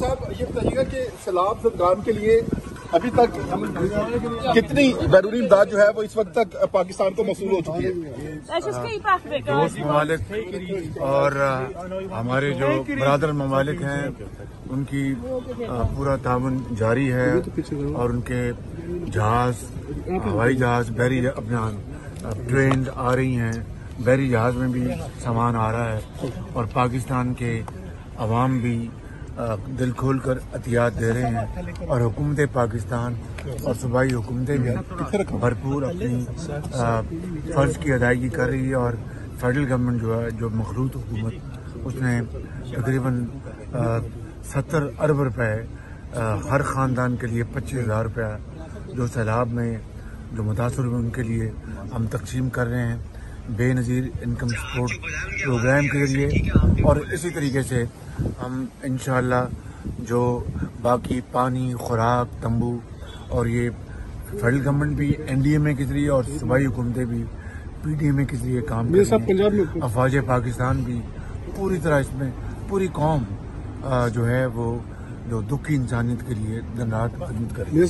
साहब ये बताइएगा कि सैलाब ज़दगान के लिए अभी तक कितनी बैरूनी इमदाद जो है वो इस वक्त तक पाकिस्तान को मौसूल हो चुकी है? दोस्त ममालिक और हमारे जो बरादर ममालिक हैं उनकी पूरा ताउन जारी है और उनके जहाज, हवाई जहाज, बहरी अपना ट्रेन आ रही हैं, बहरी जहाज में भी सामान आ रहा है और पाकिस्तान के अवाम भी दिल खोल कर एहतियात दे रहे हैं और हुकूमत पाकिस्तान और सूबाई हुकूमतें भी भरपूर अपनी फ़र्ज की अदायगी कर रही है और फेडरल गवर्नमेंट जो है, जो मखलूत हुकूमत, उसने तकरीबन 70 अरब रुपए हर ख़ानदान के लिए 25,000 रुपया जो सैलाब में जो मुतासर हुए उनके लिए हम तकसीम कर रहे हैं बेनज़ीर इनकम सपोर्ट प्रोग्राम के जरिए। और इसी तरीके से हम इंशाअल्लाह जो बाकी पानी, खुराक, तंबू और ये फेडरल गवर्नमेंट भी NDMA के जरिए और सूबाई हुकूमतें भी PDMA के जरिए काम कर रही हैं। अफवाज पाकिस्तान भी पूरी तरह इसमें पूरी कौम जो है वो जो दुखी इंसानियत के लिए दिन रात खिदमत कर रही है।